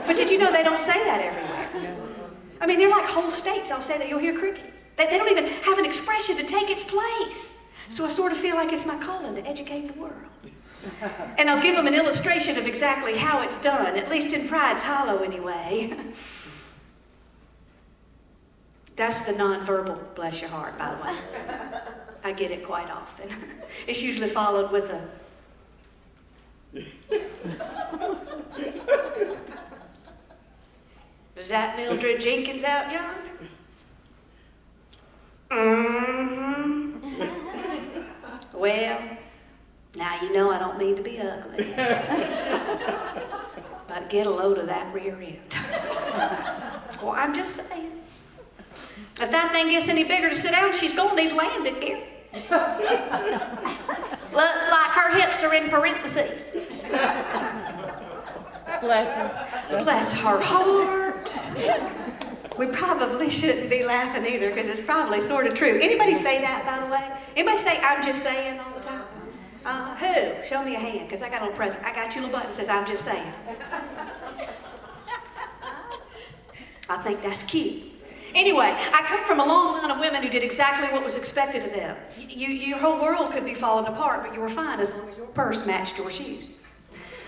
But did you know they don't say that everywhere? I mean, they're like whole states. I'll say that you'll hear crickets. They don't even have an expression to take its place. So I sort of feel like it's my calling to educate the world. And I'll give them an illustration of exactly how it's done, at least in Pride's Hollow anyway. That's the nonverbal, bless your heart, by the way. I get it quite often. It's usually followed with a... Is that Mildred Jenkins out yonder? Well, now you know I don't mean to be ugly. But get a load of that rear end. Well, I'm just saying. If that thing gets any bigger to sit down, she's going to need landing gear. Looks like her hips are in parentheses. Bless her. Bless her heart. We probably shouldn't be laughing either because it's probably sort of true. Anybody say that, by the way? Anybody say, I'm just saying all the time? Who? Show me a hand because I got a little present. I got you a little button that says, I'm just saying. I think that's cute. Anyway, I come from a long line of women who did exactly what was expected of them. Your whole world could be falling apart, but you were fine as long as your purse matched your shoes.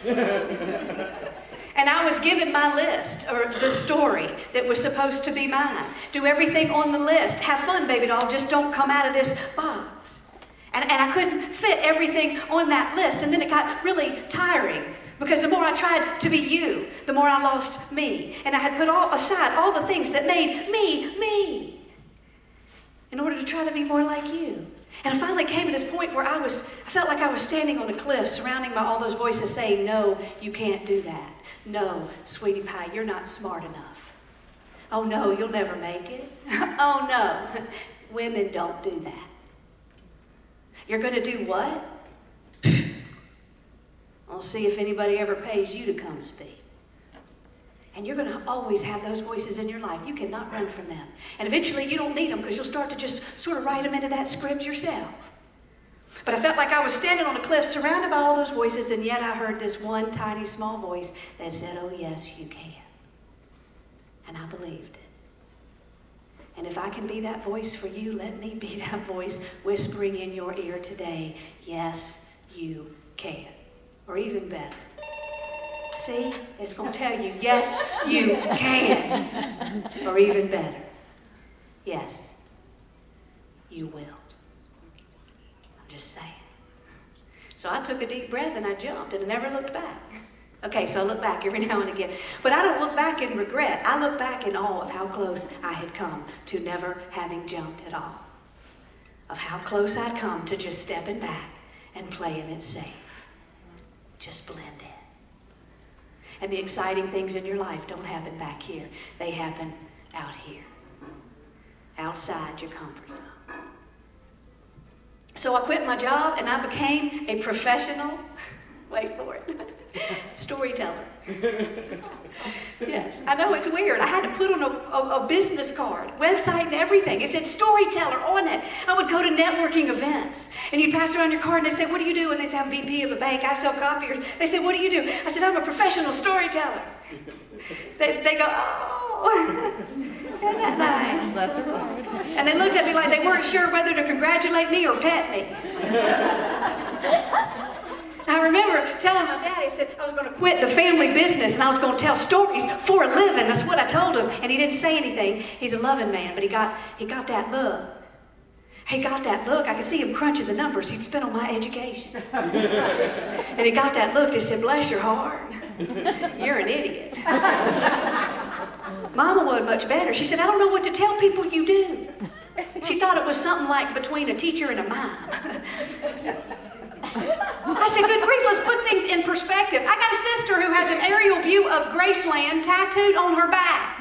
And I was given my list, or the story that was supposed to be mine. Do everything on the list. Have fun, baby doll. Just don't come out of this box. And I couldn't fit everything on that list. And then it got really tiring. Because the more I tried to be you, the more I lost me. And I had put aside all the things that made me, me, in order to try to be more like you. And I finally came to this point where I felt like I was standing on a cliff, surrounded by all those voices saying, no, you can't do that. No, sweetie pie, you're not smart enough. Oh no, you'll never make it. Oh no, women don't do that. You're gonna do what? I'll see if anybody ever pays you to come speak. And you're going to always have those voices in your life. You cannot run from them. And eventually you don't need them because you'll start to just sort of write them into that script yourself. But I felt like I was standing on a cliff surrounded by all those voices, and yet I heard this one tiny small voice that said, oh yes, you can. And I believed it. And if I can be that voice for you, let me be that voice whispering in your ear today, yes, you can. Or even better. See, it's going to tell you, yes, you can. Or even better, yes, you will. I'm just saying. So I took a deep breath and I jumped and I never looked back. Okay, so I look back every now and again. But I don't look back in regret. I look back in awe of how close I had come to never having jumped at all. Of how close I'd come to just stepping back and playing it safe. Just blend in. And the exciting things in your life don't happen back here. They happen out here. Outside your comfort zone. So I quit my job and I became a professional, wait for it, storyteller. Yes, I know it's weird. I had to put on a business card, website and everything. It said storyteller on it. I would go to networking events and you'd pass around your card and they say, what do you do? And they'd say, I'm VP of a bank. I sell copiers. They said, what do you do? I said, I'm a professional storyteller. They go, oh, isn't that nice? And they looked at me like they weren't sure whether to congratulate me or pet me. I remember telling my dad, he said I was going to quit the family business and I was going to tell stories for a living. That's what I told him. And he didn't say anything. He's a loving man, but he got that look. He got that look. I could see him crunching the numbers he'd spent on my education. And he got that look. He said, bless your heart. You're an idiot. Mama was much better. She said, I don't know what to tell people you do. She thought it was something like between a teacher and a mime. I said, good grief, let's put things in perspective. I got a sister who has an aerial view of Graceland tattooed on her back.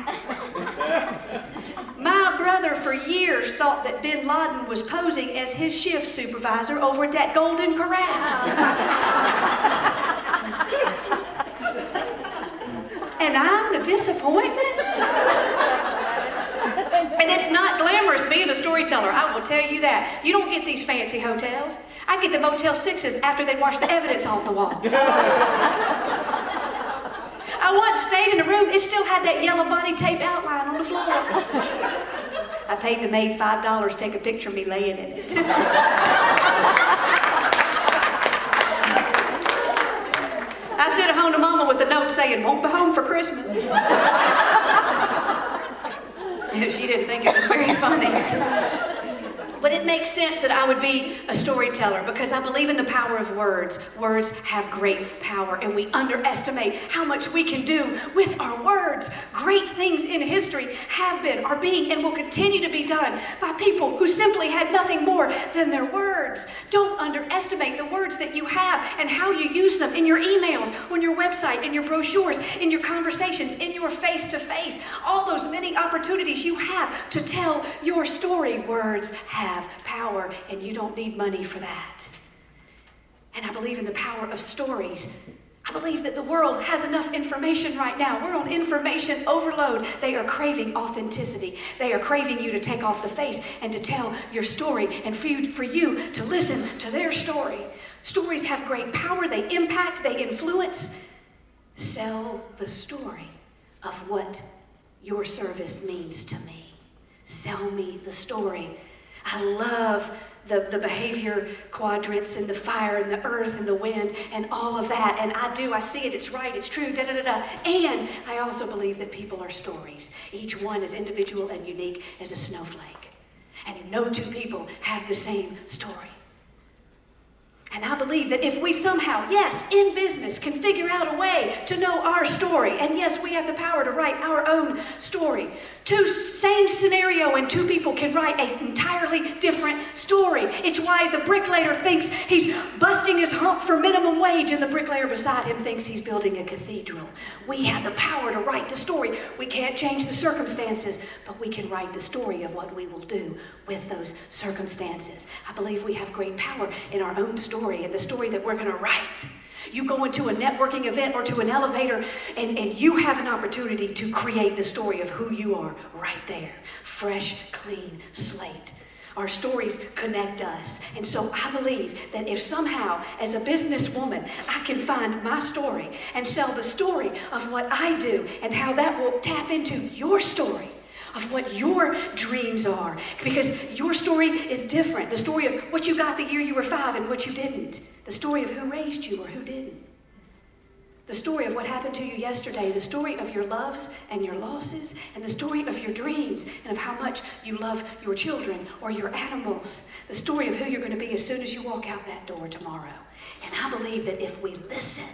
My brother for years thought that bin Laden was posing as his shift supervisor over at that Golden Corral. And I'm the disappointment? And it's not glamorous being a storyteller, I will tell you that. You don't get these fancy hotels. I get the Motel 6s after they wash the evidence off the walls. I once stayed in a room, it still had that yellow body tape outline on the floor. I paid the maid $5 to take a picture of me laying in it. I sent it home to Mama with a note saying, won't be home for Christmas. She didn't think it was very funny. But it makes sense that I would be a storyteller because I believe in the power of words. Words have great power, and we underestimate how much we can do with our words. Great things in history have been, are being, and will continue to be done by people who simply had nothing more than their words. Don't underestimate the words that you have and how you use them in your emails, on your website, in your brochures, in your conversations, in your face-to-face. All those many opportunities you have to tell your story. Words have power, and you don't need money for that. And I believe in the power of stories. I believe that the world has enough information right now. We're on information overload. They are craving authenticity. They are craving you to take off the face and to tell your story, and for you to listen to their story. Stories have great power. They impact, they influence. Sell the story of what your service means to me. Sell me the story. I love the behavior quadrants and the fire and the earth and the wind and all of that. And I see it, it's right, it's true, da-da-da-da. And I also believe that people are stories. Each one is individual and unique as a snowflake. And no two people have the same story. And I believe that if we somehow, yes, in business, can figure out a way to know our story, and yes, we have the power to write our own story. Same scenario, and two people can write an entirely different story. It's why the bricklayer thinks he's busting his hump for minimum wage, and the bricklayer beside him thinks he's building a cathedral. We have the power to write the story. We can't change the circumstances, but we can write the story of what we will do with those circumstances. I believe we have great power in our own story, and the story that we're going to write. You go into a networking event or to an elevator, and you have an opportunity to create the story of who you are right there. Fresh, clean slate. Our stories connect us. And so I believe that if somehow, as a businesswoman, I can find my story and sell the story of what I do and how that will tap into your story, of what your dreams are, because your story is different. The story of what you got the year you were 5 and what you didn't. The story of who raised you or who didn't. The story of what happened to you yesterday. The story of your loves and your losses, and the story of your dreams and of how much you love your children or your animals. The story of who you're going to be as soon as you walk out that door tomorrow. And I believe that if we listen,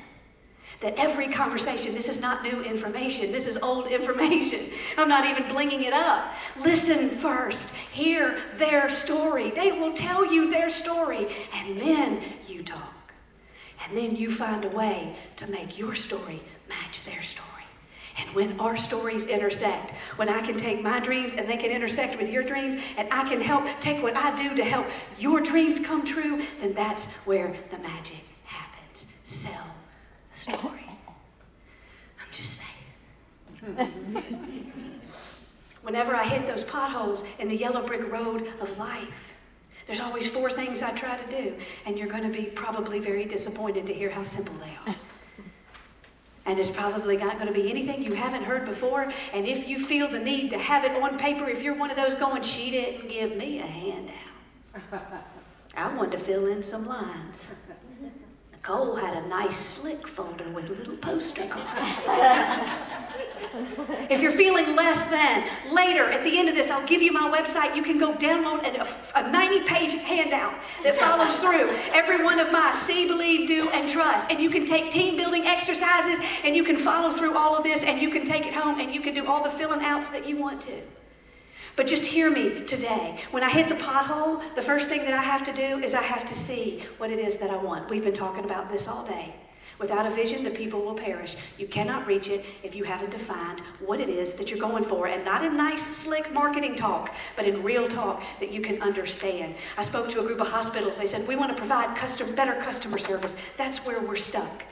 that every conversation, this is not new information, this is old information. I'm not even blinging it up. Listen first, hear their story. They will tell you their story, and then you talk. And then you find a way to make your story match their story. And when our stories intersect, when I can take my dreams and they can intersect with your dreams, and I can help take what I do to help your dreams come true, then that's where the magic happens. Sell the story. I'm just saying. Whenever I hit those potholes in the yellow brick road of life, there's always 4 things I try to do, and you're going to be probably very disappointed to hear how simple they are. And it's probably not going to be anything you haven't heard before, and if you feel the need to have it on paper, if you're one of those going, she didn't give me a handout. I wanted to fill in some lines. Nicole had a nice slick folder with little poster cards. If you're feeling less than, later at the end of this, I'll give you my website. You can go download a 90-page handout that follows through every one of my see, believe, do, and trust. And you can take team building exercises, and you can follow through all of this, and you can take it home, and you can do all the filling outs that you want to. But just hear me today. When I hit the pothole, the first thing that I have to do is I have to see what it is that I want. We've been talking about this all day. Without a vision, the people will perish. You cannot reach it if you haven't defined what it is that you're going for, and not in nice, slick marketing talk, but in real talk that you can understand. I spoke to a group of hospitals. They said, we want to provide better customer service. That's where we're stuck.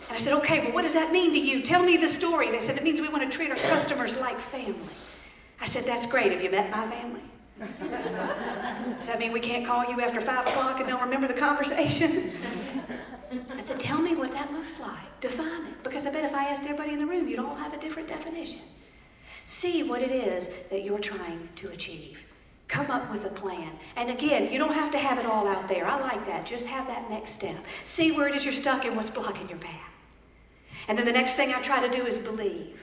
And I said, okay, well, what does that mean to you? Tell me the story. They said, it means we want to treat our customers like family. I said, that's great. Have you met my family? Does that mean we can't call you after 5 o'clock and don't remember the conversation? I said, tell me what that looks like. Define it. Because I bet if I asked everybody in the room, you'd all have a different definition. See what it is that you're trying to achieve. Come up with a plan. And again, you don't have to have it all out there. I like that. Just have that next step. See where it is you're stuck and what's blocking your path. And then the next thing I try to do is believe.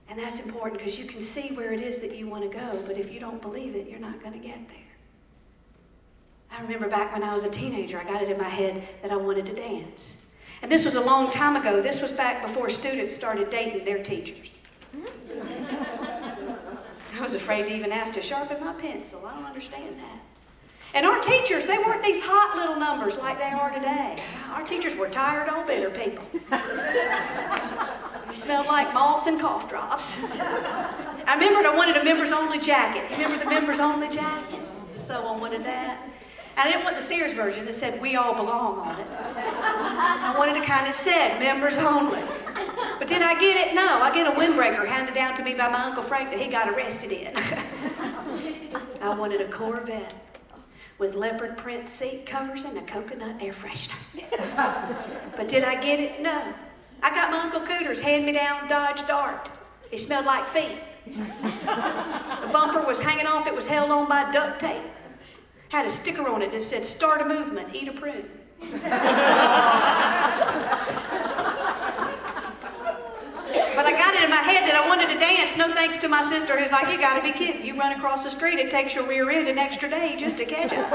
And that's important because you can see where it is that you want to go, but if you don't believe it, you're not going to get there. I remember back when I was a teenager, I got it in my head that I wanted to dance. And this was a long time ago. This was back before students started dating their teachers. I was afraid to even ask to sharpen my pencil. I don't understand that. And our teachers, they weren't these hot little numbers like they are today. Our teachers were tired, old bitter people. You smelled like moss and cough drops. I remembered I wanted a members-only jacket. You remember the members-only jacket? So I wanted that. And I didn't want the Sears version that said, we all belong on it. I wanted it kind of said, members only. But did I get it? No. I get a windbreaker handed down to me by my Uncle Frank that he got arrested in. I wanted a Corvette with leopard print seat covers and a coconut air freshener. But did I get it? No. I got my Uncle Cooter's hand-me-down Dodge Dart. It smelled like feet. The bumper was hanging off. It was held on by duct tape. Had a sticker on it that said, start a movement, eat a prune. But I got it in my head that I wanted to dance, no thanks to my sister who's like, you gotta be kidding. You run across the street, it takes your rear end an extra day just to catch up.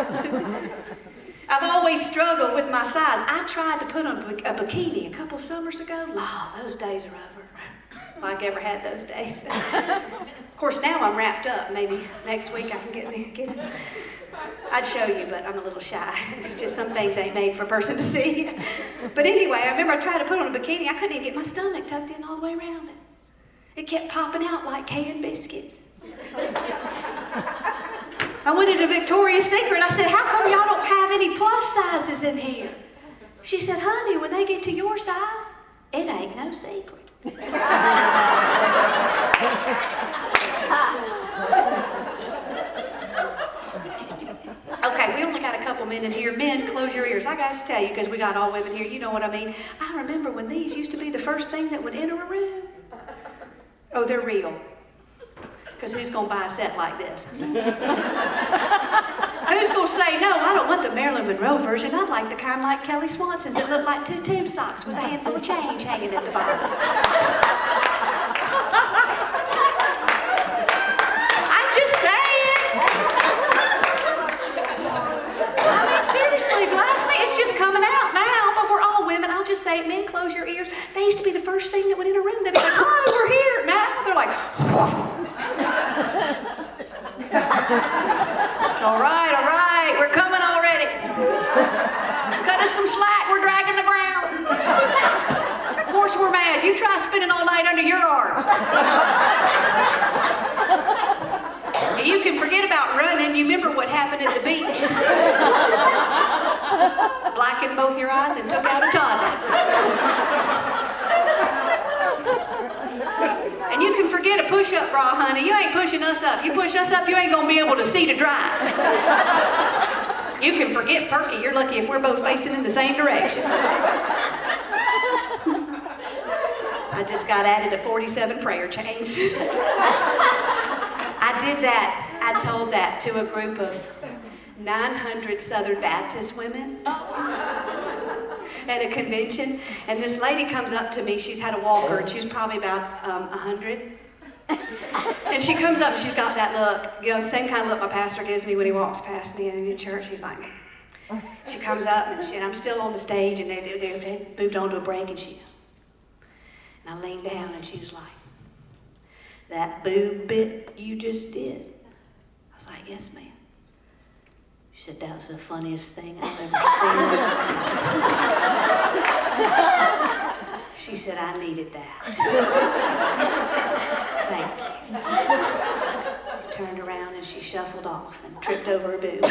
I've always struggled with my size. I tried to put on a bikini a couple summers ago. Law, those days are over. Like ever had those days. Of course, now I'm wrapped up. Maybe next week I can get it. I'd show you, but I'm a little shy. Just some things ain't made for a person to see. But anyway, I remember I tried to put on a bikini. I couldn't even get my stomach tucked in all the way around it. It kept popping out like canned biscuits. I went into Victoria's Secret. I said, how come y'all don't have any plus sizes in here? She said, honey, when they get to your size, it ain't no secret. Okay, we only got a couple men in here. Men, close your ears. I got to tell you, because we got all women here, you know what I mean. I remember when these used to be the first thing that would enter a room. Oh, they're real. Because who's going to buy a set like this? Who's going to say, no, I don't want the Marilyn Monroe version. I'd like the kind like Kelly Swanson's that look like 2 tube socks with a handful of change hanging at the bottom. I'm just saying. I mean, seriously, blast me. It's just coming out now, but we're all women. I'll just say it. Men, close your ears. They used to be the first thing that went in a room. They'd be like, hi, we're here. Now they're like, all right, we're coming already. Cut us some slack, we're dragging the ground. Of course we're mad. You try spending all night under your arms. You can forget about running. You remember what happened at the beach. Blackened both your eyes and took out a toddler. And you can forget a push-up bra, honey. You ain't pushing us up. You push us up, you ain't gonna be able to see to drive. You can forget Perky. You're lucky if we're both facing in the same direction. I just got added to 47 prayer chains. I did that. I told that to a group of 900 Southern Baptist women at a convention, and this lady comes up to me. She's had a walker, and she's probably about 100. And she comes up, and she's got that look, you know, the same kind of look my pastor gives me when he walks past me in church. She's like, she comes up, and I'm still on the stage, and they moved on to a break, and I leaned down, and she was like, that boob bit you just did? I was like, yes, ma'am. She said, that was the funniest thing I've ever seen. She said, I needed that. Thank you. She turned around and she shuffled off and tripped over her boob.